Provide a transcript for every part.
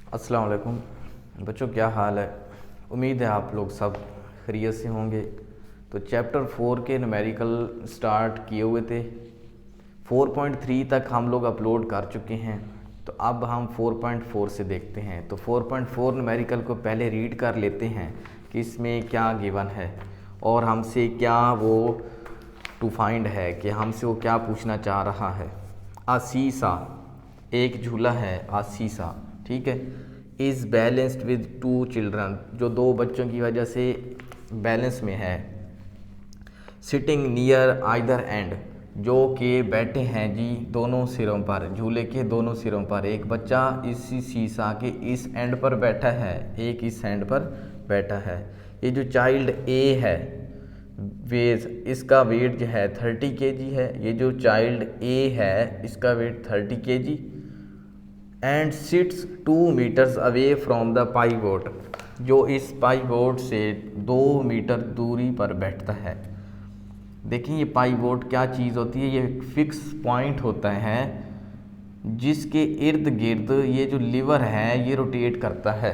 अस्सलाम वालेकुम बच्चों, क्या हाल है। उम्मीद है आप लोग सब खैरियत से होंगे। तो चैप्टर 4 के न्यूमेरिकल स्टार्ट किए हुए थे। 4.3 तक हम लोग अपलोड कर चुके हैं। तो अब हम 4.4 से देखते हैं। तो 4.4 न्यूमेरिकल को पहले रीड कर लेते हैं कि इसमें क्या गिवन है और हमसे क्या वो टू फाइंड है, कि हमसे वो क्या पूछना चाह रहा है। आसीसा एक झूला है, आसीसा, ठीक है। इज़ बैलेंस्ड विद 2 चिल्ड्रन, जो 2 बच्चों की वजह से बैलेंस में है। सिटिंग नियर आइदर एंड, जो कि बैठे हैं जी दोनों सिरों पर, झूले के दोनों सिरों पर। एक बच्चा इसी सीसा के इस एंड पर बैठा है, एक इस एंड पर बैठा है। ये जो चाइल्ड ए है, वेट इसका वेट जो है 30 kg है। ये जो चाइल्ड ए है इसका weight 30 kg and sits 2 metres away from the pivot, जो इस पाइवोट से 2 मीटर दूरी पर बैठता है। देखिए ये पाइवोट क्या चीज़ होती है, ये फिक्स पॉइंट होता है जिसके इर्द गिर्द ये जो लीवर है ये रोटेट करता है,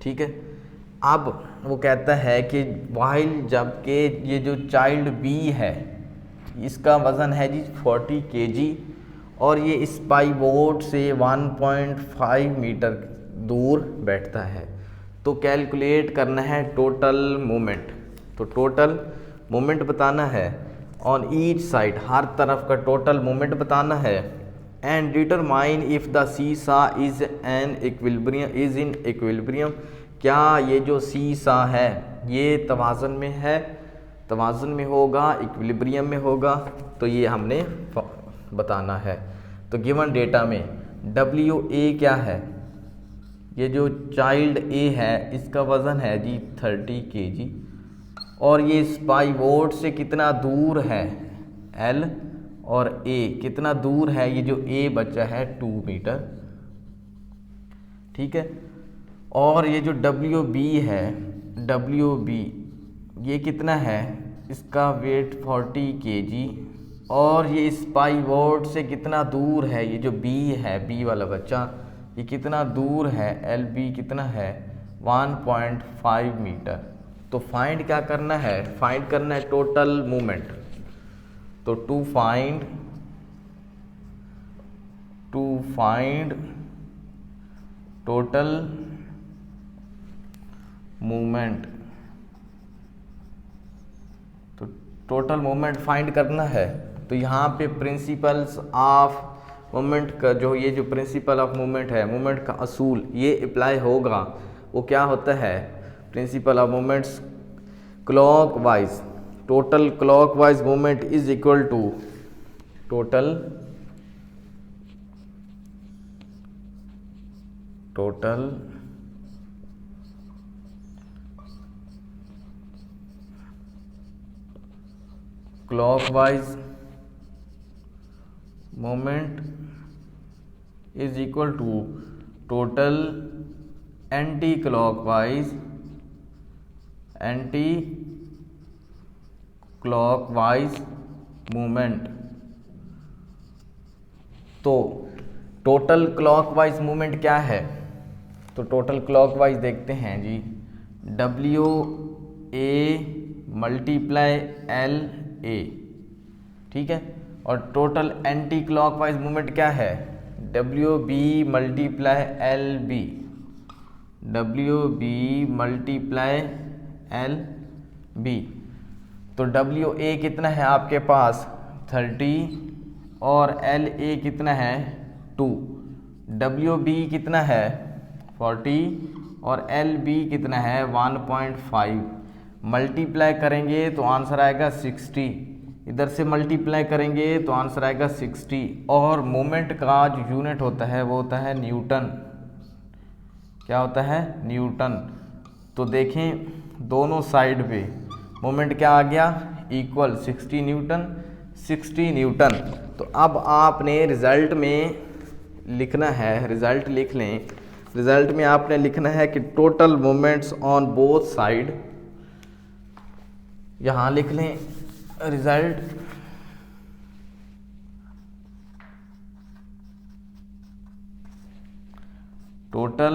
ठीक है। अब वो कहता है कि वाइल, जबकि ये जो चाइल्ड बी है इसका वज़न है जी 40 kg और ये इस पाइवोट से 1.5 मीटर दूर बैठता है। तो कैलकुलेट करना है टोटल मोमेंट। तो टोटल मोमेंट बताना है ऑन ईच साइड, हर तरफ का टोटल मोमेंट बताना है। एंड डिटरमाइन इफ़ द सीसा इज़ इन इक्विलिब्रियम, क्या ये जो सीसा है ये तवाज़न में है, तवाज़ुन में होगा, इक्विलिब्रियम में होगा। तो ये हमने बताना है। तो गिवन डेटा में डब्ल्यू ए क्या है, ये जो चाइल्ड ए है इसका वज़न है जी 30 kg और ये इस पाइवोट से कितना दूर है, एल, और ए कितना दूर है, ये जो ए बच्चा है 2 मीटर, ठीक है। और ये जो डब्ल्यू बी है, डब्ल्यू बी ये कितना है, इसका वेट 40 kg और ये इस पाइवोट से कितना दूर है, ये जो बी है, बी वाला बच्चा ये कितना दूर है, एल बी कितना है 1.5 मीटर। तो फाइंड क्या करना है, फाइंड करना है टोटल मूवमेंट। तो टू फाइंड टोटल मूवमेंट, तो टोटल मूवमेंट फाइंड करना है। तो यहाँ पे प्रिंसिपल्स ऑफ मूवमेंट का जो ये जो प्रिंसिपल ऑफ मूवमेंट है, मूवमेंट का असूल ये अप्लाई होगा। वो क्या होता है, principle of movements clockwise, total clockwise movement is equal to total clockwise moment is equal to total anti clockwise movement. तो टोटल क्लॉकवाइज मूवमेंट क्या है, तो टोटल क्लॉकवाइज देखते हैं जी, W A multiply L A, ठीक है। और टोटल एंटी क्लॉकवाइज मूवमेंट क्या है, W B multiply L B, W B multiply L B. तो डब्ल्यू ए कितना है आपके पास 30 और एल ए कितना है 2, डब्ल्यू बी कितना है 40 और एल बी कितना है 1.5। मल्टीप्लाई करेंगे तो आंसर आएगा 60, इधर से मल्टीप्लाई करेंगे तो आंसर आएगा 60। और मोमेंट का जो यूनिट होता है वो होता है न्यूटन। क्या होता है, न्यूटन। तो देखें दोनों साइड पे मोमेंट क्या आ गया, इक्वल 60 न्यूटन, 60 न्यूटन। तो अब आपने रिज़ल्ट में लिखना है, रिज़ल्ट लिख लें। रिज़ल्ट में आपने लिखना है कि total moments on both side, यहाँ लिख लें result total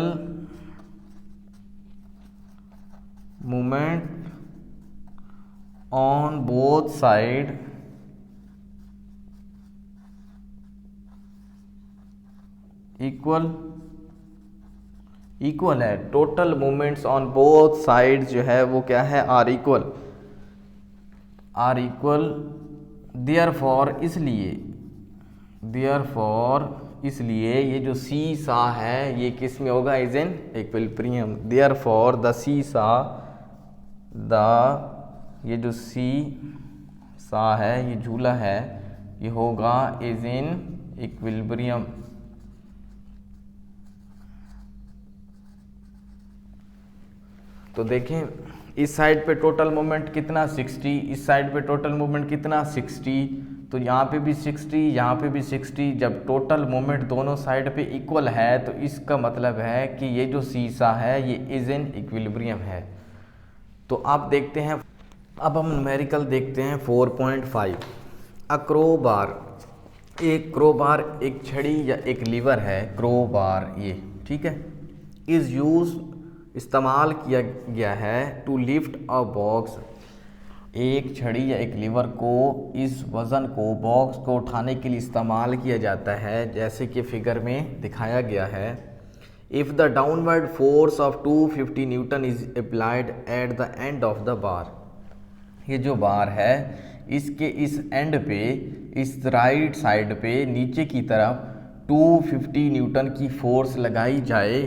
movement on both side equal है। Total movements on both sides जो है वो क्या है, आर इक्वल। देयरफॉर इसलिए ये जो सी सा है ये किस में होगा, is in equilibrium. Therefore the seesaw, ये जो सी सा है, ये झूला है, ये होगा इज इन इक्विलिब्रियम। तो देखें इस साइड पे टोटल मोमेंट कितना 60, इस साइड पे टोटल मोमेंट कितना 60, तो यहाँ पे भी 60, यहाँ पे भी 60। जब टोटल मोमेंट दोनों साइड पे इक्वल है तो इसका मतलब है कि ये जो सीसा है ये इज इन इक्विलिब्रियम है। तो आप देखते हैं, अब हम न्यूमेरिकल देखते हैं 4.5। क्रोबार, एक क्रोबार एक छड़ी या एक लीवर है, क्रोबार ये, ठीक है, इज़ यूज इस्तेमाल किया गया है टू लिफ्ट अ बॉक्स। एक छड़ी या एक लीवर को, इस वज़न को, बॉक्स को उठाने के लिए इस्तेमाल किया जाता है, जैसे कि फिगर में दिखाया गया है। If the downward force of 250 Newton is applied at the end of the bar. ये जो बार है इसके इस एंड पे, इस राइट साइड पे नीचे की तरफ 250 न्यूटन की फोर्स लगाई जाए,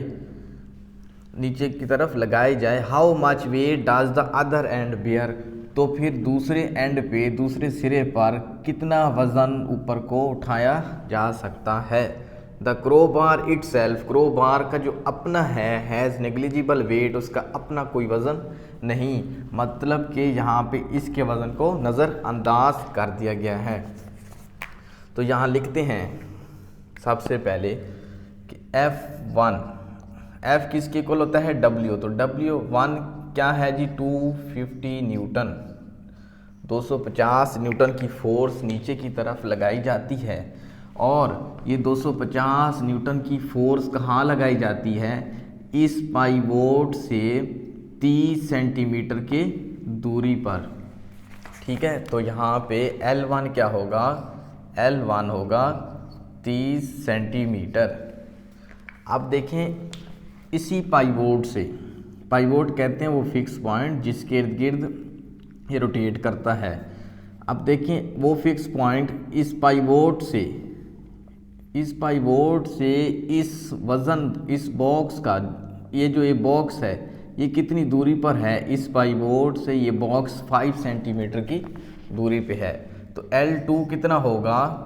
नीचे की तरफ लगाई जाए। How much weight does the other end bear. तो फिर दूसरे एंड पे, दूसरे सिरे पर कितना वज़न ऊपर को उठाया जा सकता है। द क्रोबार इटसेल्फ, क्रोबार का जो अपना है, हैज़ नेग्लिजिबल वेट, उसका अपना कोई वज़न नहीं, मतलब कि यहाँ पे इसके वज़न को नज़रअंदाज कर दिया गया है। तो यहाँ लिखते हैं सबसे पहले कि F1, F किसके इक्वल होता है, W। तो W1 क्या है जी, 250 न्यूटन, 250 न्यूटन की फोर्स नीचे की तरफ लगाई जाती है। और ये 250 न्यूटन की फोर्स कहाँ लगाई जाती है, इस पाइवोट से 30 सेंटीमीटर के दूरी पर, ठीक है। तो यहाँ पे L1 क्या होगा, L1 होगा 30 सेंटीमीटर। अब देखें इसी पाइवोट से, पाइवोट कहते हैं वो फिक्स पॉइंट जिसके इर्द गिर्द ये रोटेट करता है। अब देखें वो फिक्स पॉइंट इस पाइवोट से, इस वज़न, इस बॉक्स का, ये जो ये बॉक्स है ये कितनी दूरी पर है, इस पाइवोट से ये बॉक्स 5 सेंटीमीटर की दूरी पे है। तो L2 कितना होगा,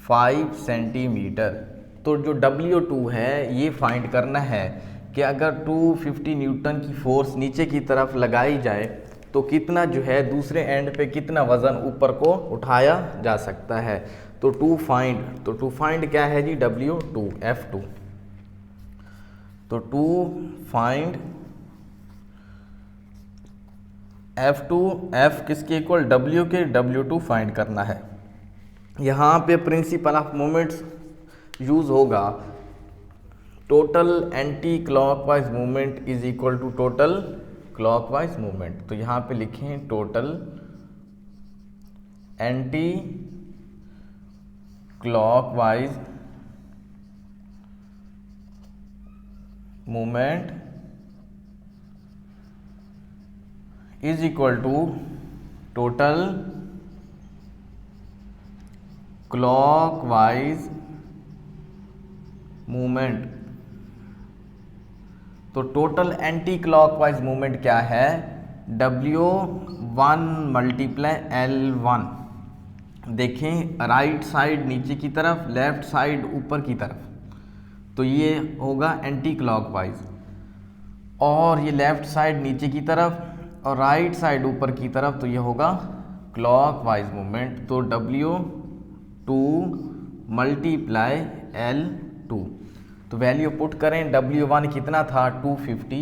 5 सेंटीमीटर। तो जो W2 है ये फाइंड करना है कि अगर 250 न्यूटन की फोर्स नीचे की तरफ लगाई जाए तो कितना जो है दूसरे एंड पे कितना वज़न ऊपर को उठाया जा सकता है। तो टू फाइंड क्या है जी, W2, F2। तो टू फाइंड F2, F किसके इक्वल, W के, W2 फाइंड करना है। यहाँ पे प्रिंसिपल ऑफ मोमेंट्स यूज़ होगा। Total anti clockwise movement is equal to total clockwise movement. तो यहाँ पे लिखें total anti clockwise movement is equal to total clockwise movement. तो टोटल एंटी क्लॉकवाइज मूवमेंट क्या है, W1 मल्टीप्लाई L1। देखें right side नीचे की तरफ, लेफ्ट साइड ऊपर की तरफ, तो ये होगा एंटी क्लॉकवाइज, और ये लेफ्ट साइड नीचे की तरफ और राइट साइड ऊपर की तरफ, तो ये होगा क्लॉकवाइज मूवमेंट। तो W2 मल्टीप्लाई L2। तो वैल्यू पुट करें, W1 कितना था 250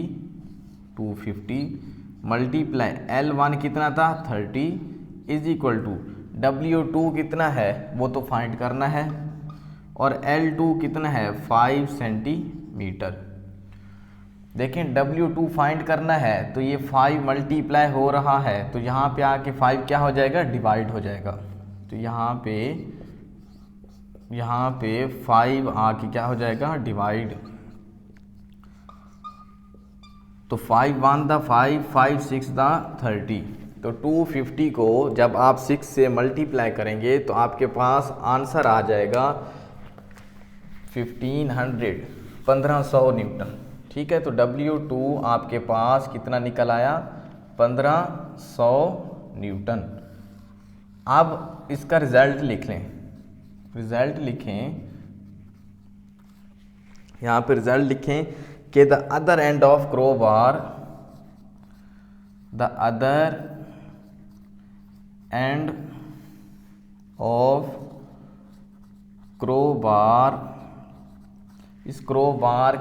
मल्टीप्लाई L1 कितना था 30 इज इक्वल टू W2 कितना है वो तो फाइंड करना है, और L2 कितना है 5 सेंटीमीटर। मीटर। देखें W2 फाइंड करना है तो ये 5 मल्टीप्लाई हो रहा है तो यहाँ पे आके 5 क्या हो जाएगा, डिवाइड हो जाएगा। तो यहाँ पे 5 आके क्या हो जाएगा, डिवाइड। तो 5 1 दा 5, 5 6 दा 30। तो 250 को जब आप 6 से मल्टीप्लाई करेंगे तो आपके पास आंसर आ जाएगा 1500 न्यूटन। ठीक है, तो W2 आपके पास कितना निकल आया, 1500 न्यूटन। अब इसका रिजल्ट लिख लें, रिजल्ट लिखें, यहाँ पे रिजल्ट लिखें कि the other end of crowbar, the other end of crowbar, इस क्रोबार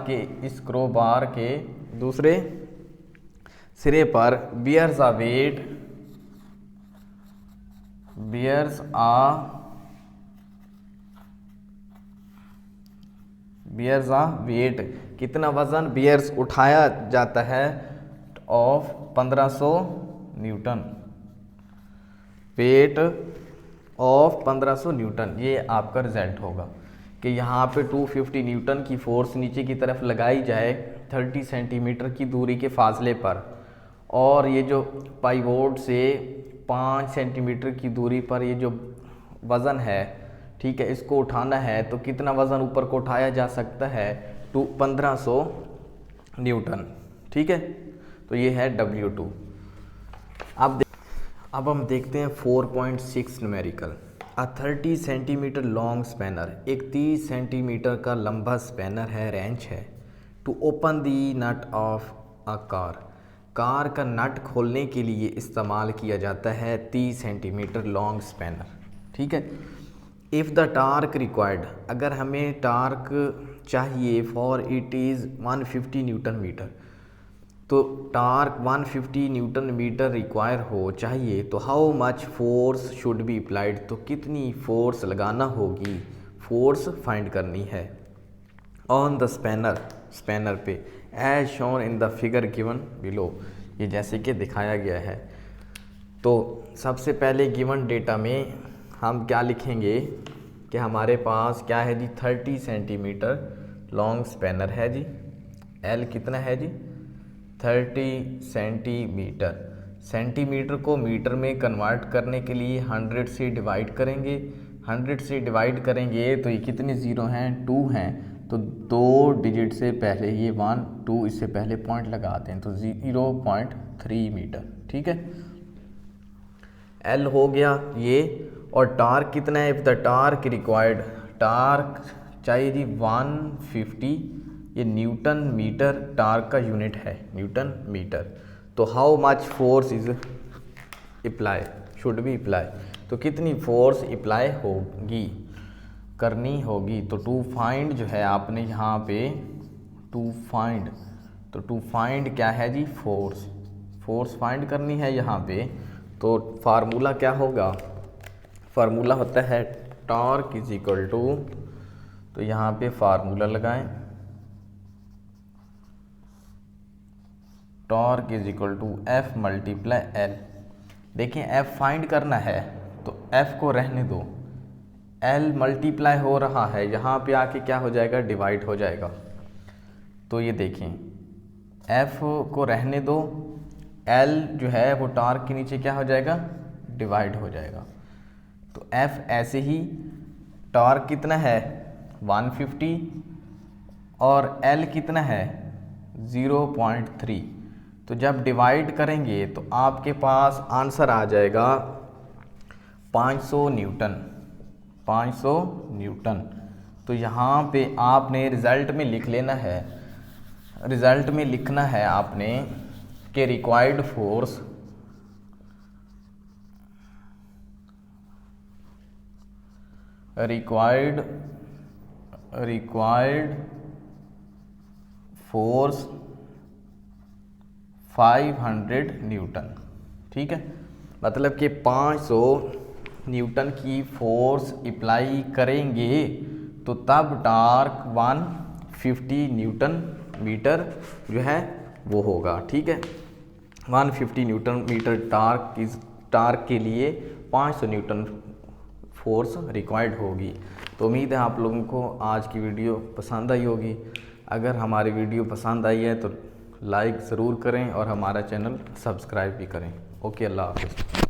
के दूसरे सिरे पर बियर्स अ वेट, कितना वजन बियर्स उठाया जाता है, of 1500 Newton, weight of 1500 Newton. ये आपका रिजल्ट होगा कि यहाँ पे 250 न्यूटन की फोर्स नीचे की तरफ लगाई जाए 30 सेंटीमीटर की दूरी के फासले पर, और ये जो पाइवोट से 5 सेंटीमीटर की दूरी पर ये जो वज़न है, ठीक है, इसको उठाना है तो कितना वज़न ऊपर को उठाया जा सकता है, 1500 न्यूटन। ठीक है, तो ये है W2। अब हम देखते हैं 4.6 numerical. A 30 centimetre long spanner, एक 30 सेंटीमीटर का लंबा स्पैनर है, रेंच है, to open the nut of a car, car का नट खोलने के लिए इस्तेमाल किया जाता है 30 सेंटीमीटर लॉन्ग स्पैनर। ठीक है, इफ़ द टार्क रिक्वायर्ड, अगर हमें टार्क चाहिए for it is 150 newton metre, तो टार्क 150 न्यूटन मीटर रिक्वायर हो चाहिए, तो how much force should be applied, तो कितनी फोर्स लगाना होगी, फोर्स फाइंड करनी है, ऑन द स्पैनर पे, as shown in the figure given below, ये जैसे कि दिखाया गया है। तो सबसे पहले गिवन डेटा में हम क्या लिखेंगे कि हमारे पास क्या है जी, 30 सेंटीमीटर लॉन्ग स्पैनर है जी, L कितना है जी, 30 सेंटीमीटर। सेंटीमीटर को मीटर में कन्वर्ट करने के लिए 100 से डिवाइड करेंगे, 100 से डिवाइड करेंगे तो ये कितने ज़ीरो हैं, 2 हैं, तो 2 डिजिट से पहले ये 1 2 इससे पहले पॉइंट लगाते हैं, तो 0.3 मीटर। ठीक है, L हो गया ये, और टार्क कितना है, if the torque required, torque चाहिए जी 150, ये न्यूटन मीटर टार्क का यूनिट है, न्यूटन मीटर। तो how much force is apply, should be apply, तो कितनी फोर्स अप्लाई होगी, करनी होगी। तो टू फाइंड जो है आपने यहाँ पे टू फाइंड, तो टू फाइंड क्या है जी, फोर्स फाइंड करनी है यहाँ पे। तो फार्मूला क्या होगा, फार्मूला होता है टॉर्क इज इक्वल टू, तो यहाँ पे फार्मूला लगाएं, torque is equal to F multiply L। देखिए F फाइंड करना है तो F को रहने दो, L मल्टीप्लाई हो रहा है, यहाँ पे आके क्या हो जाएगा, डिवाइड हो जाएगा। तो ये देखें F को रहने दो, L जो है वो टार्क के नीचे क्या हो जाएगा, डिवाइड हो जाएगा। तो F ऐसे ही, टार्क कितना है 150 और L कितना है 0.3, तो जब डिवाइड करेंगे तो आपके पास आंसर आ जाएगा 500 न्यूटन, 500 न्यूटन। तो यहाँ पे आपने रिज़ल्ट में लिख लेना है, रिज़ल्ट में लिखना है आपने कि required force, required force 500 Newton. ठीक है, मतलब कि 500 न्यूटन की फोर्स अप्लाई करेंगे तो तब टार्क 150 न्यूटन मीटर जो है वो होगा। ठीक है, 150 न्यूटन मीटर टार्क के लिए 500 न्यूटन फोर्स रिक्वायर्ड होगी। तो उम्मीद है आप लोगों को आज की वीडियो पसंद आई होगी। अगर हमारी वीडियो पसंद आई है तो लाइक ज़रूर करें और हमारा चैनल सब्सक्राइब भी करें। ओके, अल्लाह हाफ़िज़।